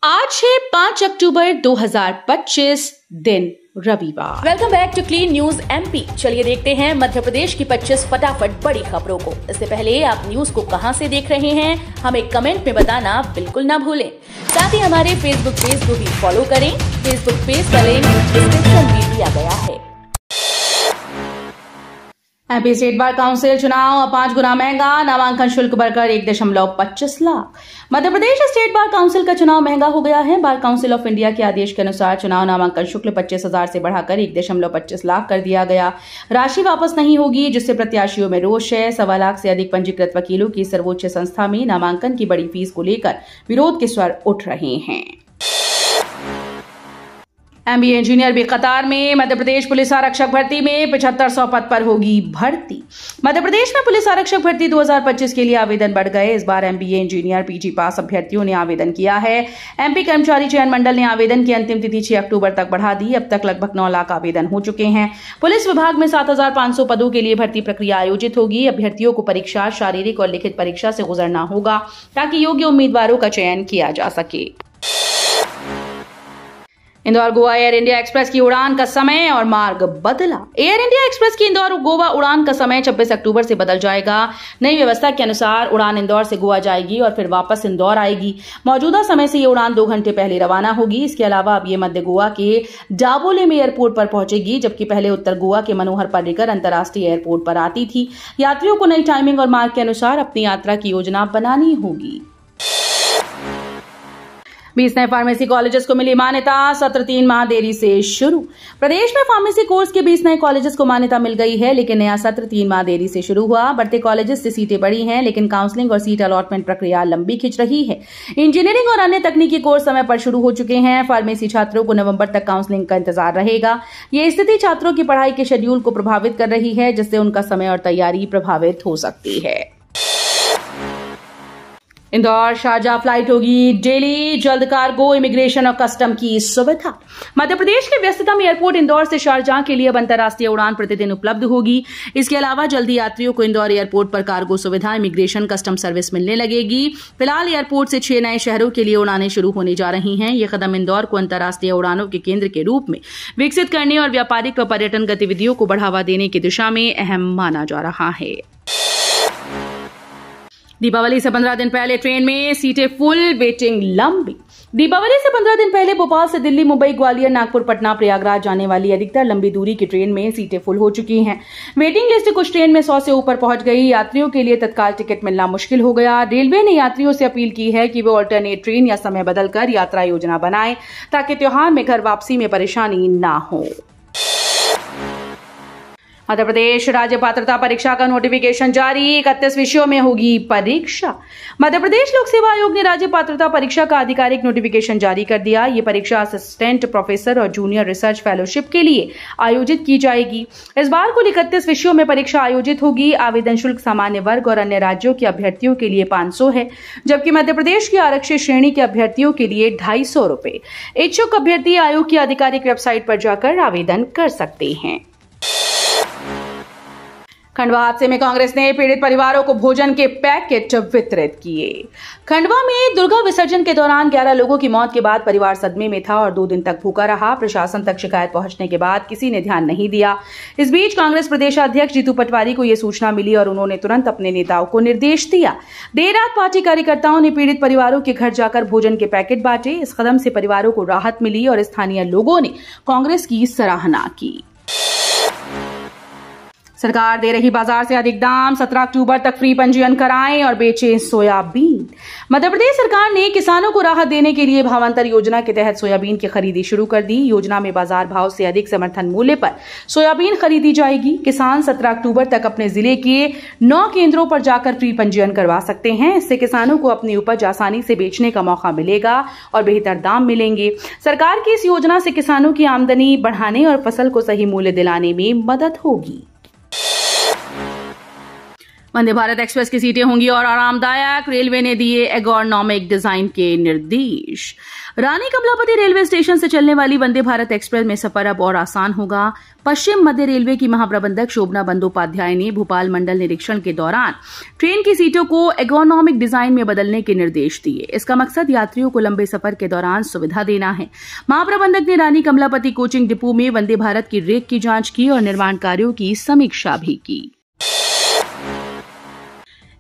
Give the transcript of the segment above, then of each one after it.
आज है 5 अक्टूबर 2025 दिन रविवार। Welcome back to clean news MP. चलिए देखते हैं मध्य प्रदेश की 25 फटाफट बड़ी खबरों को। इससे पहले आप न्यूज को कहां से देख रहे हैं हमें कमेंट में बताना बिल्कुल ना भूलें। साथ ही हमारे फेसबुक पेज को भी फॉलो करें। फेसबुक पेज का लिंक डिस्क्रिप्शन में दिया गया है। एमपी स्टेट बार काउंसिल चुनाव 5 गुना महंगा, नामांकन शुल्क बढ़कर 1.25 lakh. Madhya Pradesh state bar council का चुनाव महंगा हो गया है। बार काउंसिल ऑफ इंडिया के आदेश के अनुसार चुनाव नामांकन शुल्क 25,000 से बढ़ाकर 1.25 लाख कर दिया गया। राशि वापस नहीं होगी, जिससे प्रत्याशियों में रोष है। 1.25 लाख से अधिक पंजीकृत वकीलों की सर्वोच्च संस्था में नामांकन की बड़ी फीस को लेकर विरोध के स्वर उठ रहे हैं। एमबीए इंजीनियर भी कतार में। मध्य प्रदेश पुलिस आरक्षक भर्ती में 7500 पद पर होगी भर्ती। मध्य प्रदेश में पुलिस आरक्षक भर्ती 2025 के लिए आवेदन बढ़ गए। इस बार एमबीए इंजीनियर पीजी पास अभ्यर्थियों ने आवेदन किया है। एमपी कर्मचारी चयन मंडल ने आवेदन की अंतिम तिथि 6 अक्टूबर तक बढ़ा दी। अब तक लगभग 9 लाख आवेदन हो चुके हैं। पुलिस विभाग में 7500 पदों के लिए भर्ती प्रक्रिया आयोजित होगी। अभ्यर्थियों को परीक्षा, शारीरिक और लिखित परीक्षा से गुजरना होगा ताकि योग्य उम्मीदवारों का चयन किया जा सके। Indore Goa air India express की उड़ान का समय और मार्ग बदला। एयर इंडिया एक्सप्रेस की इंदौर गोवा उड़ान का समय 26 अक्टूबर से बदल जाएगा। नई व्यवस्था के अनुसार उड़ान इंदौर से गोवा जाएगी और फिर वापस इंदौर आएगी। मौजूदा समय से ये उड़ान 2 घंटे पहले रवाना होगी। इसके अलावा अब ये मध्य गोवा के डाबोले एयरपोर्ट पर पहुंचेगी, जबकि पहले उत्तर गोवा के मनोहर पर्रिकर अंतर्राष्ट्रीय एयरपोर्ट पर आती थी। यात्रियों को नई टाइमिंग और मार्ग के अनुसार अपनी यात्रा की योजना बनानी होगी। 20 नए फार्मेसी कॉलेजेस को मिली मान्यता। सत्र 3 माह देरी से शुरू। प्रदेश में फार्मेसी कोर्स के 20 नए कॉलेजेस को मान्यता मिल गई है, लेकिन नया सत्र 3 माह देरी से शुरू हुआ। बढ़ते कॉलेजेस से सीटें बढ़ी हैं, लेकिन काउंसलिंग और सीट अलॉटमेंट प्रक्रिया लंबी खिंच रही है। इंजीनियरिंग और अन्य तकनीकी कोर्स समय पर शुरू हो चुके हैं। फार्मेसी छात्रों को नवंबर तक काउंसलिंग का इंतजार रहेगा। ये स्थिति छात्रों की पढ़ाई के शेड्यूल को प्रभावित कर रही है, जिससे उनका समय और तैयारी प्रभावित हो सकती है। इंदौर शारजाह फ्लाइट होगी डेली, जल्द कार्गो, इमिग्रेशन और कस्टम की सुविधा। मध्य प्रदेश के व्यस्ततम एयरपोर्ट इंदौर से शारजाह के लिए अब अंतर्राष्ट्रीय उड़ान प्रतिदिन उपलब्ध होगी। इसके अलावा जल्दी यात्रियों को इंदौर एयरपोर्ट पर कार्गो सुविधा, इमिग्रेशन, कस्टम सर्विस मिलने लगेगी। फिलहाल एयरपोर्ट से 6 नए शहरों के लिए उड़ानें शुरू होने जा रही हैं। यह कदम इंदौर को अंतर्राष्ट्रीय उड़ानों के केंद्र के रूप में विकसित करने और व्यापारिक व पर्यटन गतिविधियों को बढ़ावा देने की दिशा में अहम माना जा रहा है। दीपावली से 15 दिन पहले ट्रेन में सीटें फुल, वेटिंग लंबी। दीपावली से 15 दिन पहले भोपाल से दिल्ली, मुंबई, ग्वालियर, नागपुर, पटना, प्रयागराज जाने वाली अधिकतर लंबी दूरी की ट्रेन में सीटें फुल हो चुकी हैं। वेटिंग लिस्ट कुछ ट्रेन में 100 से ऊपर पहुंच गई। यात्रियों के लिए तत्काल टिकट मिलना मुश्किल हो गया। रेलवे ने यात्रियों से अपील की है कि वे ऑल्टरनेट ट्रेन या समय बदलकर यात्रा योजना बनाएं, ताकि त्योहार में घर वापसी में परेशानी ना हो। मध्य प्रदेश राज्य पात्रता परीक्षा का नोटिफिकेशन जारी। 31 विषयों में होगी परीक्षा। मध्य प्रदेश लोक सेवा आयोग ने राज्य पात्रता परीक्षा का आधिकारिक नोटिफिकेशन जारी कर दिया। ये परीक्षा असिस्टेंट प्रोफेसर और जूनियर रिसर्च फेलोशिप के लिए आयोजित की जाएगी। इस बार कुल 31 विषयों में परीक्षा आयोजित होगी। आवेदन शुल्क सामान्य वर्ग और अन्य राज्यों के अभ्यर्थियों के लिए 500 है, जबकि मध्य प्रदेश की आरक्षित श्रेणी के अभ्यर्थियों के लिए 250 रुपए। इच्छुक अभ्यर्थी आयोग की आधिकारिक वेबसाइट पर जाकर आवेदन कर सकते हैं। खंडवा हादसे में कांग्रेस ने पीड़ित परिवारों को भोजन के पैकेट वितरित किए। खंडवा में दुर्गा विसर्जन के दौरान 11 लोगों की मौत के बाद परिवार सदमे में था और 2 दिन तक भूखा रहा। प्रशासन तक शिकायत पहुंचने के बाद किसी ने ध्यान नहीं दिया। इस बीच कांग्रेस प्रदेशाध्यक्ष जीतू पटवारी को यह सूचना मिली और उन्होंने तुरंत अपने नेताओं को निर्देश दिया। देर रात पार्टी कार्यकर्ताओं ने पीड़ित परिवारों के घर जाकर भोजन के पैकेट बांटे। इस कदम से परिवारों को राहत मिली और स्थानीय लोगों ने कांग्रेस की सराहना की। सरकार दे रही बाजार से अधिक दाम। 17 अक्टूबर तक फ्री पंजीयन कराएं और बेचें सोयाबीन। मध्य प्रदेश सरकार ने किसानों को राहत देने के लिए भावांतर योजना के तहत सोयाबीन की खरीदी शुरू कर दी। योजना में बाजार भाव से अधिक समर्थन मूल्य पर सोयाबीन खरीदी जाएगी। किसान 17 अक्टूबर तक अपने जिले के 9 केंद्रों पर जाकर फ्री पंजीयन करवा सकते हैं। इससे किसानों को अपनी उपज आसानी से बेचने का मौका मिलेगा और बेहतर दाम मिलेंगे। सरकार की इस योजना से किसानों की आमदनी बढ़ाने और फसल को सही मूल्य दिलाने में मदद होगी। वंदे भारत एक्सप्रेस की सीटें होंगी और आरामदायक, रेलवे ने दिए एर्गोनॉमिक डिजाइन के निर्देश। रानी कमलापति रेलवे स्टेशन से चलने वाली वंदे भारत एक्सप्रेस में सफर अब और आसान होगा। पश्चिम मध्य रेलवे की महाप्रबंधक शोभना बंदोपाध्याय ने भोपाल मंडल निरीक्षण के दौरान ट्रेन की सीटों को एर्गोनॉमिक डिजाइन में बदलने के निर्देश दिए। इसका मकसद यात्रियों को लंबे सफर के दौरान सुविधा देना है। महाप्रबंधक ने रानी कमलापति कोचिंग डिपो में वंदे भारत की रेक की जांच की और निर्माण कार्यों की समीक्षा भी की।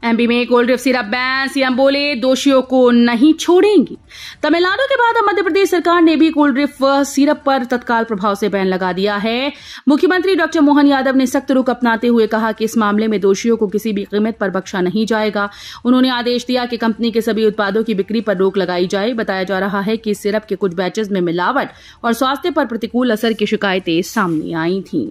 एमपी में cold drink syrup ban, CM बोले दोषियों को नहीं छोड़ेंगे। तमिलनाडु के बाद अब मध्य प्रदेश सरकार ने भी कोल्ड ड्रिंक सिरप पर तत्काल प्रभाव से बैन लगा दिया है। मुख्यमंत्री डॉक्टर मोहन यादव ने सख्त रुख अपनाते हुए कहा कि इस मामले में दोषियों को किसी भी कीमत पर बख्शा नहीं जाएगा। उन्होंने आदेश दिया कि कंपनी के सभी उत्पादों की बिक्री पर रोक लगाई जाए। बताया जा रहा है कि इस सिरप के कुछ बैचेज में मिलावट और स्वास्थ्य पर प्रतिकूल असर की शिकायतें सामने आई थीं।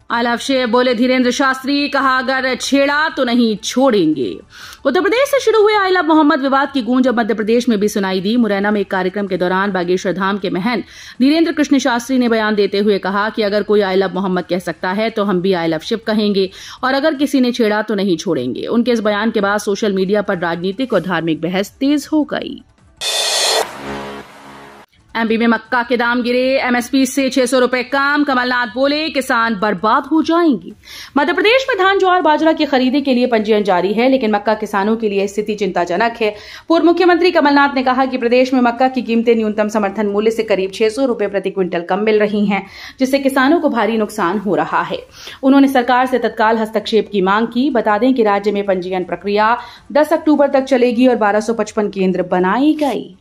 आई लव शेर बोले धीरेन्द्र शास्त्री, कहा अगर छेड़ा तो नहीं छोड़ेंगे। उत्तर प्रदेश से शुरू हुए आई लव मोहम्मद विवाद की गूंज अब मध्य प्रदेश में भी सुनाई दी। मुरैना में एक कार्यक्रम के दौरान बागेश्वर धाम के महंत धीरेन्द्र कृष्ण शास्त्री ने बयान देते हुए कहा कि अगर कोई आई लव मोहम्मद कह सकता है तो हम भी आई लव शिव कहेंगे और अगर किसी ने छेड़ा तो नहीं छोड़ेंगे। उनके इस बयान के बाद सोशल मीडिया पर राजनीतिक और धार्मिक बहस तेज हो गई। एमपी में मक्का के दाम गिरे, एमएसपी से 600 रुपए कम। कमलनाथ बोले किसान बर्बाद हो जाएंगे। मध्य प्रदेश में धान, ज्वार, बाजरा की खरीदी के लिए पंजीयन जारी है, लेकिन मक्का किसानों के लिए स्थिति चिंताजनक है। पूर्व मुख्यमंत्री कमलनाथ ने कहा कि प्रदेश में मक्का की कीमतें न्यूनतम समर्थन मूल्य से करीब 600 रुपए प्रति क्विंटल कम मिल रही हैं, जिससे किसानों को भारी नुकसान हो रहा है। उन्होंने सरकार से तत्काल हस्तक्षेप की मांग की। बता दें कि राज्य में पंजीयन प्रक्रिया 10 अक्टूबर तक चलेगी और 1255 केंद्र बनाई गई।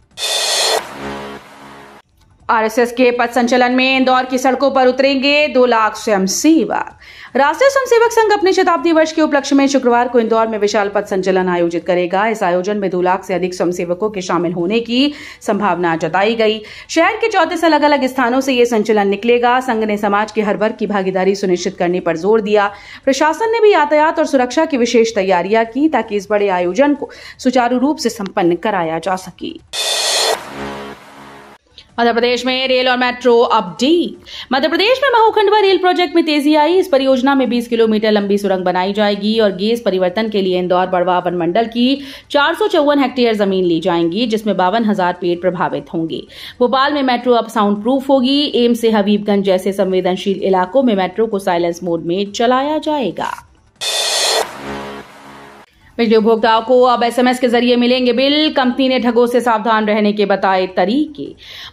आरएसएस के पथ संचलन में इंदौर की सड़कों पर उतरेंगे 2 लाख स्वयंसेवक। राष्ट्रीय स्वयंसेवक संघ अपने शताब्दी वर्ष के उपलक्ष्य में शुक्रवार को इंदौर में विशाल पथ संचलन आयोजित करेगा। इस आयोजन में 2 लाख से अधिक स्वयंसेवकों के शामिल होने की संभावना जताई गई। शहर के 34 अलग अलग स्थानों से ये संचलन निकलेगा। संघ ने समाज के हर वर्ग की भागीदारी सुनिश्चित करने पर जोर दिया। प्रशासन ने भी यातायात और सुरक्षा की विशेष तैयारियां की ताकि इस बड़े आयोजन को सुचारू रूप से संपन्न कराया जा सके। मध्य प्रदेश में रेल और मेट्रो अपडेट। मध्य प्रदेश में महू खंडवा रेल प्रोजेक्ट में तेजी आई। इस परियोजना में 20 किलोमीटर लंबी सुरंग बनाई जाएगी और गेज परिवर्तन के लिए इंदौर बड़वा वन मंडल की 454 हेक्टेयर जमीन ली जाएंगी, जिसमें 52,000 पेड़ प्रभावित होंगे। भोपाल में मेट्रो अब साउंड प्रूफ होगी। एम्स से हबीबगंज जैसे संवेदनशील इलाकों में मेट्रो को साइलेंस मोड में चलाया जाएगा। बिजली उपभोक्ताओं को अब एसएमएस के जरिए मिलेंगे बिल। कंपनी ने ठगों से सावधान रहने के बताए तरीके।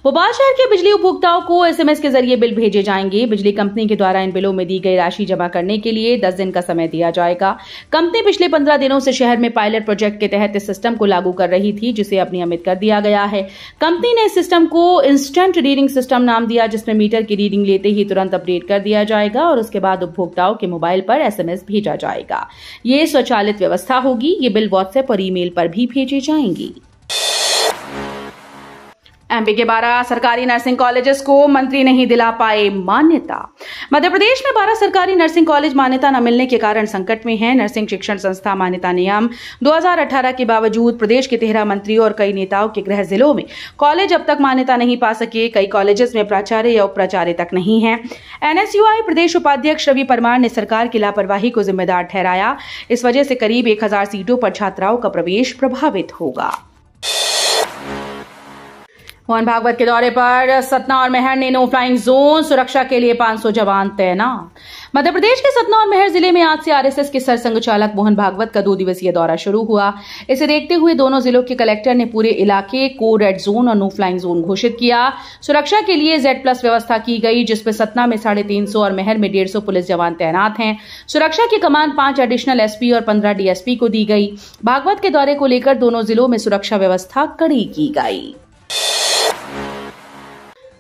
भोपाल शहर के बिजली उपभोक्ताओं को एसएमएस के जरिए बिल भेजे जाएंगे। बिजली कंपनी के द्वारा इन बिलों में दी गई राशि जमा करने के लिए 10 दिन का समय दिया जाएगा। कंपनी पिछले 15 दिनों से शहर में पायलट प्रोजेक्ट के तहत इस सिस्टम को लागू कर रही थी, जिसे अब नियमित कर दिया गया है। कंपनी ने इस सिस्टम को इंस्टेंट रीडिंग सिस्टम नाम दिया, जिसमें मीटर की रीडिंग लेते ही तुरंत अपडेट कर दिया जाएगा और उसके बाद उपभोक्ताओं के मोबाइल पर एसएमएस भेजा जाएगा। ये स्वचालित व्यवस्था होगी। ये बिल व्हाट्सएप और ईमेल पर भी भेजे जाएंगे। एमपी के 12 सरकारी नर्सिंग कॉलेजेस को मंत्री नहीं दिला पाए मान्यता। मध्य प्रदेश में 12 सरकारी नर्सिंग कॉलेज मान्यता न मिलने के कारण संकट में हैं। नर्सिंग शिक्षण संस्था मान्यता नियम 2018 के बावजूद प्रदेश के 13 मंत्रियों और कई नेताओं के गृह जिलों में कॉलेज अब तक मान्यता नहीं पा सके। कई कॉलेजेस में प्राचार्य या उप प्राचार्य तक नहीं है। एनएसयूआई प्रदेश उपाध्यक्ष रवि परमार ने सरकार की लापरवाही को जिम्मेदार ठहराया। इस वजह से करीब 1000 सीटों पर छात्राओं का प्रवेश प्रभावित होगा। मोहन भागवत के दौरे पर सतना और महर ने नो फ्लाइंग जोन, सुरक्षा के लिए 500 जवान तैनात। मध्य प्रदेश के सतना और महर जिले में आज से आरएसएस के सरसंघ चालक मोहन भागवत का 2 दिवसीय दौरा शुरू हुआ। इसे देखते हुए दोनों जिलों के कलेक्टर ने पूरे इलाके को रेड जोन और नो फ्लाइंग जोन घोषित किया। सुरक्षा के लिए Z+ व्यवस्था की गई, जिसमें सतना में 350 और महर में 150 पुलिस जवान तैनात हैं। सुरक्षा की कमान 5 एडिशनल एसपी और 15 डीएसपी को दी गई। भागवत के दौरे को लेकर दोनों जिलों में सुरक्षा व्यवस्था कड़ी की गई।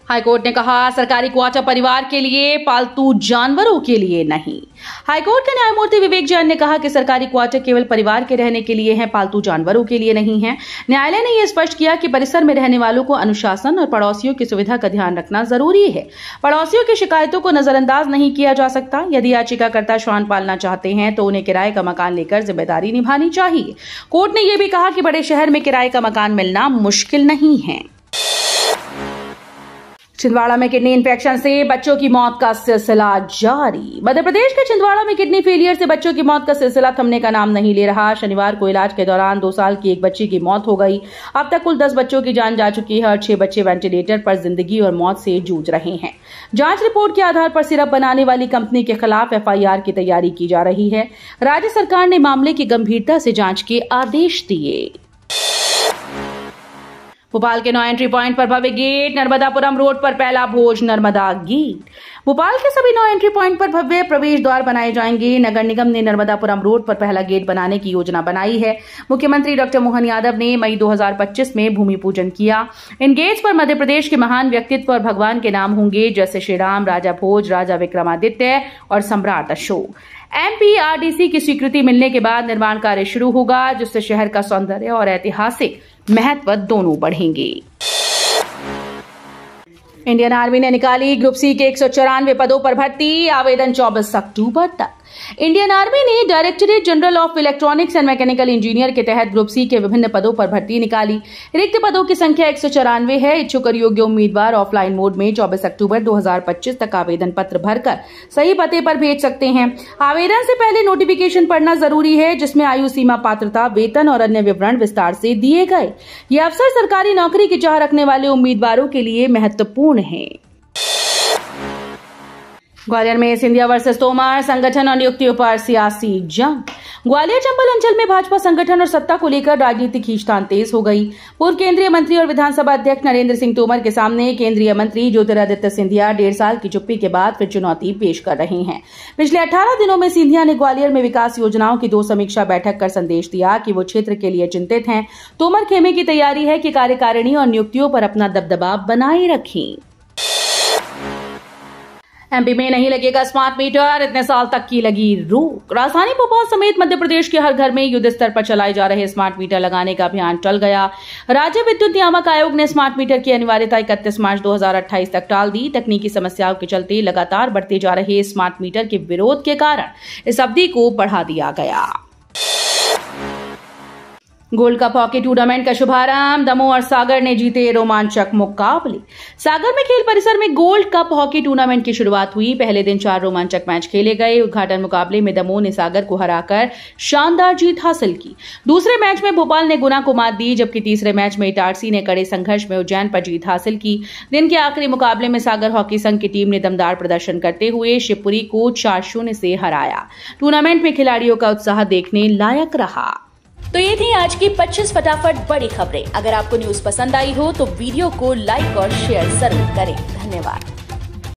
हाईकोर्ट ने कहा सरकारी क्वार्टर परिवार के लिए, पालतू जानवरों के लिए नहीं। हाईकोर्ट के न्यायमूर्ति विवेक जैन ने कहा कि सरकारी क्वार्टर केवल परिवार के रहने के लिए हैं, पालतू जानवरों के लिए नहीं है। न्यायालय ने यह स्पष्ट किया कि परिसर में रहने वालों को अनुशासन और पड़ोसियों की सुविधा का ध्यान रखना जरूरी है। पड़ोसियों की शिकायतों को नजरअंदाज नहीं किया जा सकता। यदि याचिकाकर्ता श्वान पालना चाहते हैं तो उन्हें किराए का मकान लेकर जिम्मेदारी निभानी चाहिए। कोर्ट ने यह भी कहा कि बड़े शहर में किराए का मकान मिलना मुश्किल नहीं है। छिंदवाड़ा में किडनी इंफेक्शन से बच्चों की मौत का सिलसिला जारी। मध्य प्रदेश के छिंदवाड़ा में किडनी फेलियर से बच्चों की मौत का सिलसिला थमने का नाम नहीं ले रहा। शनिवार को इलाज के दौरान 2 साल की एक बच्ची की मौत हो गई। अब तक कुल 10 बच्चों की जान जा चुकी है और 6 बच्चे वेंटिलेटर पर जिंदगी और मौत से जूझ रहे हैं। जांच रिपोर्ट के आधार पर सिरप बनाने वाली कंपनी के खिलाफ FIR की तैयारी की जा रही है। राज्य सरकार ने मामले की गंभीरता से जांच के आदेश दिए। भोपाल के 9 एंट्री पॉइंट पर भव्य गेट, नर्मदापुरम रोड पर पहला भोज नर्मदा गेट। भोपाल के सभी 9 एंट्री पॉइंट पर भव्य प्रवेश द्वार बनाए जाएंगे। नगर निगम ने नर्मदापुरम रोड पर पहला गेट बनाने की योजना बनाई है। मुख्यमंत्री डॉक्टर मोहन यादव ने मई 2025 में भूमि पूजन किया। इन गेट्स पर मध्य प्रदेश के महान व्यक्तित्व और भगवान के नाम होंगे, जैसे श्री राम, राजा भोज, राजा विक्रमादित्य और सम्राट अशोक। MPRDC की स्वीकृति मिलने के बाद निर्माण कार्य शुरू होगा, जिससे शहर का सौंदर्य और ऐतिहासिक महत्व दोनों बढ़ेंगे। इंडियन आर्मी ने निकाली ग्रुप सी के 194 पदों पर भर्ती, आवेदन 24 अक्टूबर तक। इंडियन आर्मी ने directorate general of electronics and mechanical engineer के तहत ग्रुप सी के विभिन्न पदों पर भर्ती निकाली। रिक्त पदों की संख्या 194 है। इच्छुक और योग्य उम्मीदवार ऑफलाइन मोड में 24 अक्टूबर 2025 तक आवेदन पत्र भरकर सही पते पर भेज सकते हैं। आवेदन से पहले नोटिफिकेशन पढ़ना जरूरी है, जिसमें आयु सीमा, पात्रता, वेतन और अन्य विवरण विस्तार से दिए गए। ये अवसर सरकारी नौकरी की चाह रखने वाले उम्मीदवारों के लिए महत्वपूर्ण है। ग्वालियर में सिंधिया वर्सेस तोमर, संगठन और नियुक्तियों पर सियासी जंग। ग्वालियर चंबल अंचल में भाजपा संगठन और सत्ता को लेकर राजनीतिक खींचतान तेज हो गई। पूर्व केंद्रीय मंत्री और विधानसभा अध्यक्ष नरेंद्र सिंह तोमर के सामने केंद्रीय मंत्री ज्योतिरादित्य सिंधिया 1.5 साल की चुप्पी के बाद फिर चुनौती पेश कर रहे हैं। पिछले 18 दिनों में सिंधिया ने ग्वालियर में विकास योजनाओं की 2 समीक्षा बैठक कर संदेश दिया कि वो क्षेत्र के लिए चिंतित हैं। तोमर खेमे की तैयारी है कि कार्यकारिणी और नियुक्तियों पर अपना दबदबा बनाए रखें। MP में नहीं लगेगा स्मार्ट मीटर, इतने साल तक की लगी रोक। राजधानी भोपाल समेत मध्य प्रदेश के हर घर में युद्ध स्तर पर चलाए जा रहे स्मार्ट मीटर लगाने का अभियान टल गया। राज्य विद्युत नियामक आयोग ने स्मार्ट मीटर की अनिवार्यता 31 मार्च 2028 तक टाल दी। तकनीकी समस्याओं के चलते लगातार बढ़ते जा रहे स्मार्ट मीटर के विरोध के कारण इस अवधि को बढ़ा दिया गया। गोल्ड कप हॉकी टूर्नामेंट का शुभारंभ, दमोह और सागर ने जीते रोमांचक मुकाबले। सागर में खेल परिसर में गोल्ड कप हॉकी टूर्नामेंट की शुरुआत हुई। पहले दिन 4 रोमांचक मैच खेले गए। उद्घाटन मुकाबले में दमोह ने सागर को हराकर शानदार जीत हासिल की। दूसरे मैच में भोपाल ने गुना को मात दी, जबकि तीसरे मैच में इटारसी ने कड़े संघर्ष में उज्जैन पर जीत हासिल की। दिन के आखिरी मुकाबले में सागर हॉकी संघ की टीम ने दमदार प्रदर्शन करते हुए शिवपुरी को 4-0 से हराया। टूर्नामेंट में खिलाड़ियों का उत्साह देखने लायक रहा। तो ये थी आज की 25 फटाफट बड़ी खबरें। अगर आपको न्यूज पसंद आई हो तो वीडियो को लाइक और शेयर जरूर करें। धन्यवाद।